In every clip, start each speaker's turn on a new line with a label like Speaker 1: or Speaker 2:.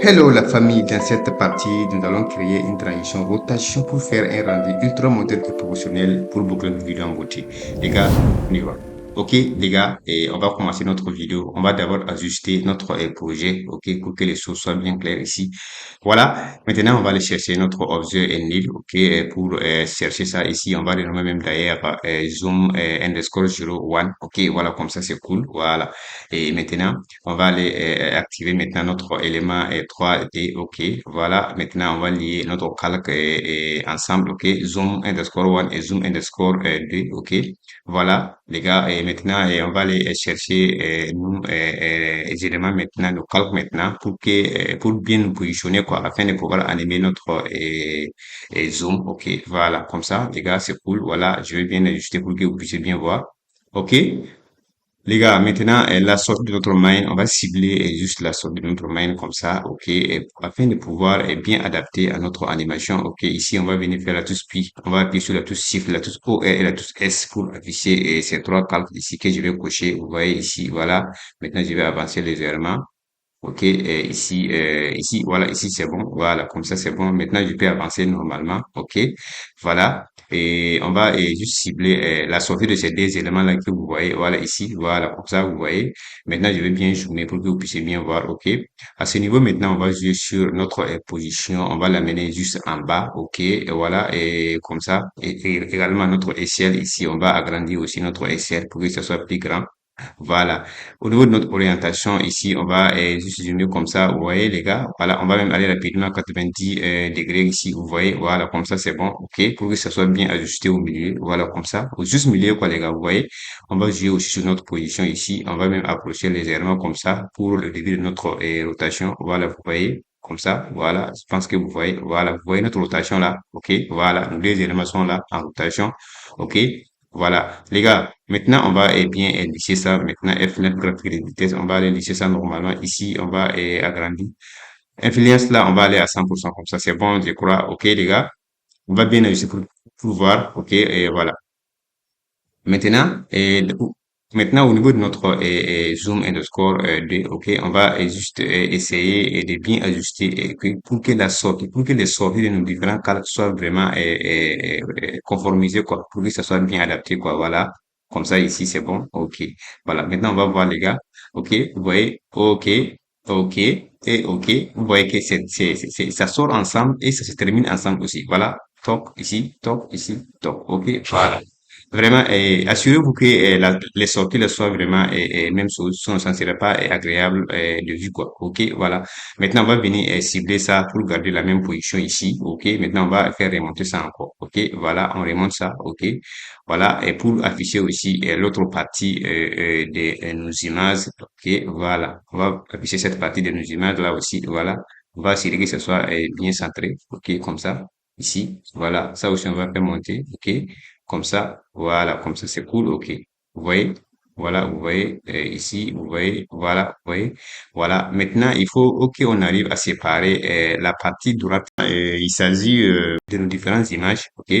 Speaker 1: Hello la famille, dans cette partie, nous allons créer une transition rotation pour faire un rendu ultra moderne et professionnel pour boucler notre vidéo en beauté. Les gars, on y va. Ok, les gars, et on va commencer notre vidéo. On va d'abord ajuster notre projet, ok, pour que les choses soient bien claires ici. Voilà, maintenant on va aller chercher notre objet nil, ok, pour chercher ça ici, on va le nommer même d'ailleurs zoom underscore 01, ok, voilà, comme ça c'est cool, voilà. Et maintenant, on va aller activer maintenant notre élément 3D, ok. Voilà, maintenant on va lier notre calque ensemble, ok. Zoom underscore 1 et zoom underscore 2, ok. Voilà, les gars, et maintenant on va aller chercher les éléments maintenant, nos calques maintenant, pour bien nous positionner quoi, afin de pouvoir animer notre zoom, ok. Voilà, comme ça, les gars, c'est cool. Voilà, je vais bien ajuster pour que vous puissiez bien voir. Ok, les gars, maintenant, la sortie de notre main, on va cibler juste la sortie de notre main comme ça, ok, afin de pouvoir bien adapter à notre animation, ok. Ici, on va venir faire la touche P, on va appuyer sur la touche Shift, la touche O et la touche S pour afficher ces trois calques ici que je vais cocher. Vous voyez ici, voilà. Maintenant, je vais avancer légèrement. Ok, ici, voilà, ici c'est bon, voilà, comme ça c'est bon. Maintenant, je peux avancer normalement, ok, voilà. Et on va juste cibler la sortie de ces deux éléments-là que vous voyez, voilà, ici, voilà, comme ça, vous voyez. Maintenant, je vais bien zoomer pour que vous puissiez bien voir, ok. À ce niveau, maintenant, on va jouer sur notre position, on va l'amener juste en bas, ok, et voilà, et comme ça. Et également, notre échelle ici, on va agrandir aussi notre échelle pour que ce soit plus grand. Voilà. Au niveau de notre orientation, ici, on va juste zoomer comme ça. Vous voyez, les gars? Voilà. On va même aller rapidement à 90 degrés ici. Vous voyez? Voilà. Comme ça, c'est bon. OK. Pour que ça soit bien ajusté au milieu. Voilà. Comme ça. Au juste milieu, quoi, les gars. Vous voyez? On va jouer aussi sur notre position ici. On va même approcher légèrement comme ça pour le début de notre rotation. Voilà. Vous voyez? Comme ça. Voilà. Je pense que vous voyez. Voilà. Vous voyez notre rotation là. OK. Voilà. Nos deux éléments sont là en rotation. OK. Voilà. Les gars, maintenant, on va bien lisser ça. Maintenant, F9 graphique de vitesse, on va aller lisser ça normalement. Ici, on va agrandir. Influence là, on va aller à 100% comme ça. C'est bon, je crois. OK, les gars. On va bien ajuster pour voir. OK, et voilà. Maintenant, maintenant au niveau de notre zoom underscore 2, ok, on va juste essayer de bien ajuster pour que la sortie, pour que les sorties de nos différents calques soient vraiment conformisées quoi, pour que ça soit bien adapté quoi, voilà. Comme ça ici c'est bon, ok. Voilà, maintenant on va voir les gars, ok, vous voyez, ok, ok et ok, vous voyez que ça sort ensemble et ça se termine ensemble aussi. Voilà, top ici, top, ok, voilà. Vraiment, assurez-vous que les sorties là soient vraiment même sont, ça ne serait pas agréable de vue quoi. Ok, voilà. Maintenant, on va venir cibler ça pour garder la même position ici. Ok, maintenant on va faire remonter ça encore. Ok, voilà, on remonte ça. Ok, voilà. Et pour afficher aussi l'autre partie de nos images. Ok, voilà. On va afficher cette partie de nos images là aussi. Voilà. On va assurer que ce soit bien centré. Ok, comme ça. Ici, voilà. Ça aussi, on va faire monter. Ok. Comme ça, voilà, comme ça, c'est cool, ok. Vous voyez, voilà, vous voyez, ici, vous voyez, voilà, vous voyez, voilà. Maintenant, il faut, ok, on arrive à séparer la partie droite. Il s'agit de nos différentes images, ok.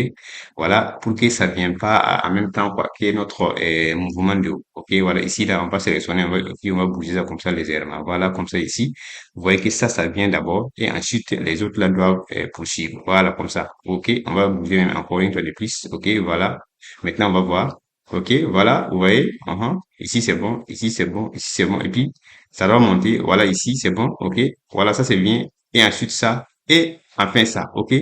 Speaker 1: Voilà, pour que ça ne vienne pas en même temps quoi, que notre mouvement de haut. Ok, voilà, ici, là, on va sélectionner, puis on va bouger ça comme ça légèrement. Voilà, comme ça ici. Vous voyez que ça vient d'abord et ensuite les autres là doivent poursuivre. Voilà, comme ça. Ok, on va bouger encore une fois de plus. Ok, voilà. Maintenant, on va voir. Ok, voilà, vous voyez. Ici, c'est bon. Ici, c'est bon. Ici, c'est bon. Et puis, ça doit monter. Voilà, ici, c'est bon. Ok, voilà, ça, c'est bien. Et ensuite, ça. Et enfin, ça. Ok.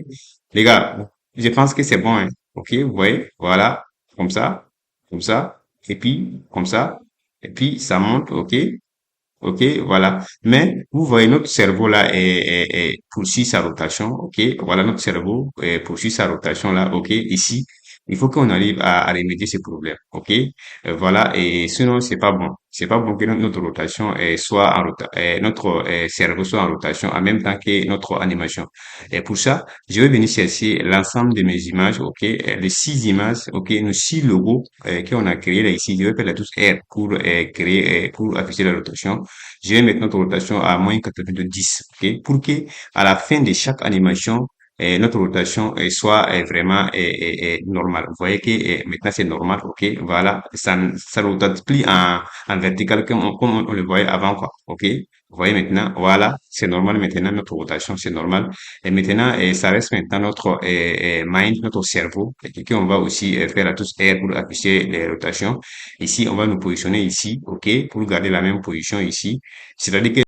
Speaker 1: Les gars, je pense que c'est bon. Hein. Ok, vous voyez. Voilà, comme ça. Comme ça. Et puis, comme ça. Et puis, ça monte. Ok. Ok, voilà. Mais vous voyez, notre cerveau là poursuit sa rotation. Ok, voilà, notre cerveau poursuit sa rotation là. Ok, ici, il faut qu'on arrive à remédier ces problèmes. Ok, voilà. Et sinon, c'est pas bon. C'est pas bon que notre rotation soit en notre cerveau soit en rotation en même temps que notre animation. Et pour ça, je vais venir chercher l'ensemble de mes images. Ok, les 6 images. Ok, nos 6 logos qu'on a créés là ici. Je vais faire la touche R pour créer pour afficher la rotation. Je vais mettre notre rotation à moins 90, ok, pour que à la fin de chaque animation, notre rotation soit vraiment normale. Vous voyez que maintenant c'est normal, ok, voilà, ça rotate plus en vertical comme on le voyait avant, quoi, ok, Vous voyez maintenant, voilà, c'est normal maintenant, notre rotation, c'est normal. Et maintenant, ça reste maintenant notre mind, notre cerveau, et qu'on va aussi faire la touche R pour afficher les rotations. Ici, on va nous positionner ici, OK, pour garder la même position ici. C'est-à-dire que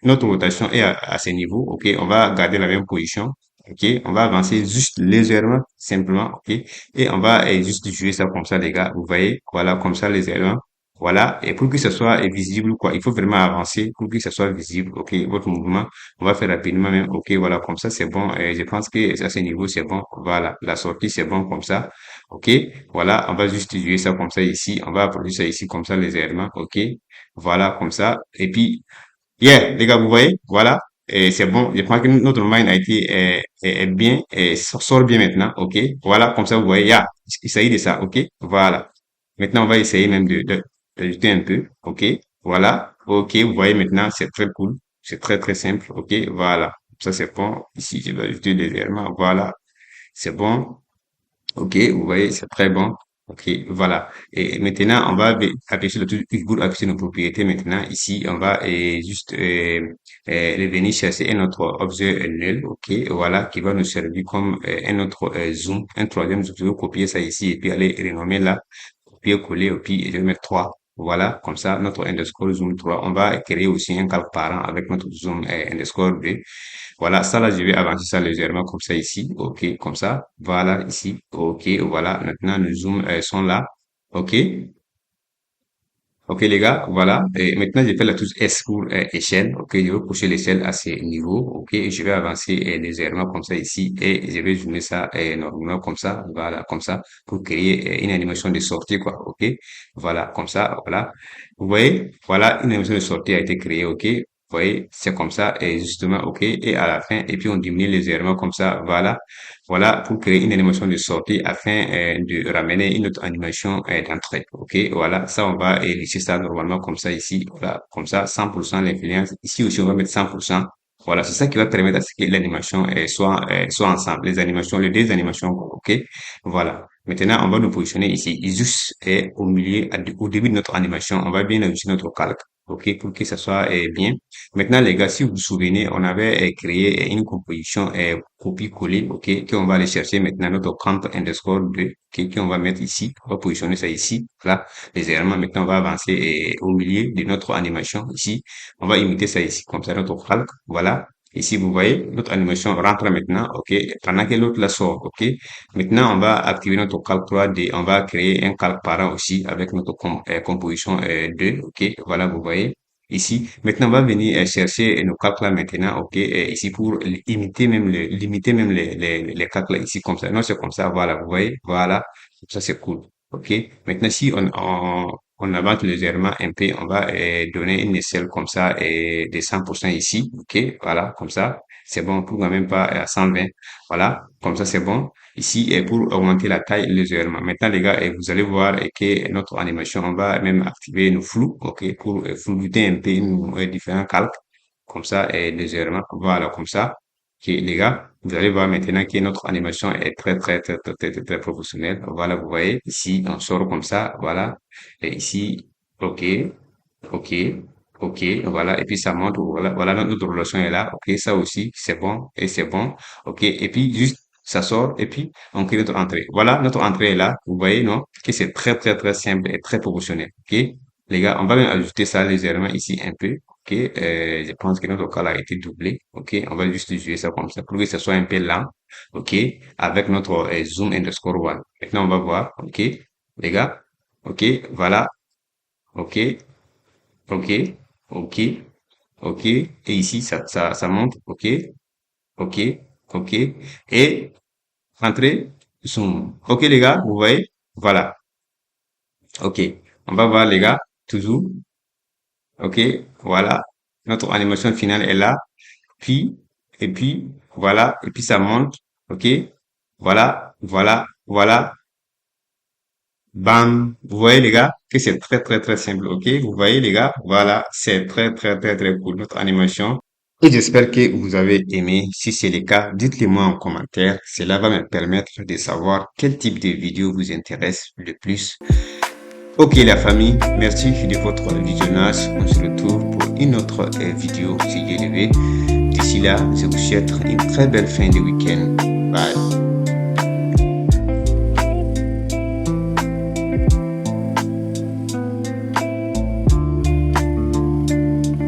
Speaker 1: notre rotation est à ce niveau, OK, on va garder la même position. OK, on va avancer juste légèrement, simplement, OK, et on va juste jouer ça comme ça, les gars. Vous voyez, voilà, comme ça, légèrement. Voilà, et pour que ce soit visible, quoi, il faut vraiment avancer pour que ce soit visible, OK, votre mouvement, on va faire rapidement même, OK, voilà, comme ça, c'est bon, et je pense que à ce niveau, c'est bon, voilà, la sortie, c'est bon comme ça, OK, voilà, on va juste jouer ça comme ça ici, on va produire ça ici comme ça légèrement, OK, voilà, comme ça, et puis, yeah, les gars, vous voyez, voilà, et c'est bon, je pense que notre mind a été est bien, et sort bien maintenant, OK, voilà, comme ça, vous voyez, yeah, il s'agit de ça, OK, voilà. Maintenant, on va essayer même d'ajouter un peu. OK. Voilà. OK. Vous voyez maintenant, c'est très cool. C'est très, très simple. OK. Voilà. Ça, c'est bon. Ici, je vais ajouter des éléments. Voilà. C'est bon. OK. Vous voyez, c'est très bon. OK. Voilà. Et maintenant, on va afficher le truc pour afficher nos propriétés. Maintenant, ici, on va juste venir chercher un autre objet nul. OK. Voilà. Qui va nous servir comme un autre zoom. Un troisième zoom. Je vais copier ça ici et puis aller renommer là copier-coller, et puis je vais mettre 3. Voilà, comme ça, notre underscore zoom 3. On va créer aussi un calque parent avec notre zoom underscore 2. Voilà, ça là, je vais avancer ça légèrement comme ça ici. OK, comme ça. Voilà, ici. OK, voilà. Maintenant, nos zooms sont là. OK. OK, les gars, voilà. Et maintenant, je fais la touche S pour échelle. OK, je vais pousser l'échelle à ce niveau. OK, je vais avancer légèrement comme ça ici et je vais zoomer ça normalement comme ça. Voilà, comme ça, pour créer une animation de sortie, quoi. OK, voilà, comme ça, voilà. Vous voyez, voilà, une animation de sortie a été créée. OK, vous voyez, c'est comme ça et justement, OK, et à la fin, et puis on diminue légèrement comme ça. Voilà, voilà, pour créer une animation de sortie afin de ramener une autre animation d'entrée. OK, voilà, ça, on va laisser ça normalement comme ça ici. Voilà, comme ça, 100% l'influence. Ici aussi, on va mettre 100%. Voilà, c'est ça qui va permettre à ce que l'animation soit ensemble. Les animations, les deux animations, OK? Voilà. Maintenant, on va nous positionner ici, juste au milieu, au début de notre animation, on va bien ajouter notre calque. OK, pour que ça soit bien. Maintenant, les gars, si vous vous souvenez, on avait créé une composition copie-coller, OK, qu'on va aller chercher maintenant notre compte underscore 2, OK, qu'on va mettre ici. On va positionner ça ici, là, légèrement. Maintenant, on va avancer au milieu de notre animation ici. On va imiter ça ici, comme ça, notre calque. Voilà. Ici, vous voyez, notre animation rentre maintenant, OK, pendant que l'autre la sort, OK. Maintenant, on va activer notre calque 3D. On va créer un calque parent aussi avec notre composition 2, OK. Voilà, vous voyez. Ici, maintenant, on va venir chercher nos calques là maintenant, OK, ici pour limiter même les calques là ici comme ça. Non, c'est comme ça, voilà, vous voyez, voilà, ça c'est cool, OK. Maintenant, si on avance légèrement un peu, on va donner une échelle comme ça de 100% ici, OK, voilà, comme ça, c'est bon, pour quand même pas à 120, voilà, comme ça c'est bon. Ici, pour augmenter la taille légèrement. Maintenant, les gars, vous allez voir que notre animation, on va même activer nos flous, OK, pour flouter un peu nos différents calques, comme ça, légèrement. Voilà, comme ça. OK, les gars, vous allez voir maintenant que notre animation est très, très, très, très, très, très, très professionnelle. Voilà, vous voyez, ici, on sort comme ça, voilà. Et ici, OK, OK, OK, voilà. Et puis, ça monte, voilà, voilà, notre relation est là. OK, ça aussi, c'est bon, et c'est bon. OK, et puis, juste, ça sort, et puis, on crée notre entrée. Voilà, notre entrée est là. Vous voyez, non? Que c'est très, très, très simple et très proportionnel. OK? Les gars, on va même ajouter ça légèrement ici un peu. OK? Je pense que notre cal a été doublé. OK? On va juste jouer ça comme ça pour que ce soit un peu lent. OK? Avec notre zoom underscore one. Maintenant, on va voir. OK? Les gars? OK? Voilà. OK? OK? OK? OK? Et ici, ça monte. OK? OK? OK? Et entrée, zoom. OK, les gars, vous voyez? Voilà. OK. On va voir, les gars, toujours. OK. Voilà. Notre animation finale est là. Puis, et puis, voilà. Et puis, ça monte. OK. Voilà. Voilà. Voilà. Bam. Vous voyez, les gars, que c'est très, très, très simple. OK. Vous voyez, les gars. Voilà. C'est très, très, très, très cool, notre animation. Et j'espère que vous avez aimé. Si c'est le cas, dites-le moi en commentaire. Cela va me permettre de savoir quel type de vidéo vous intéresse le plus. Ok la famille, merci de votre visionnage. On se retrouve pour une autre vidéo si Dieu le veut. D'ici là, je vous souhaite une très belle fin de week-end.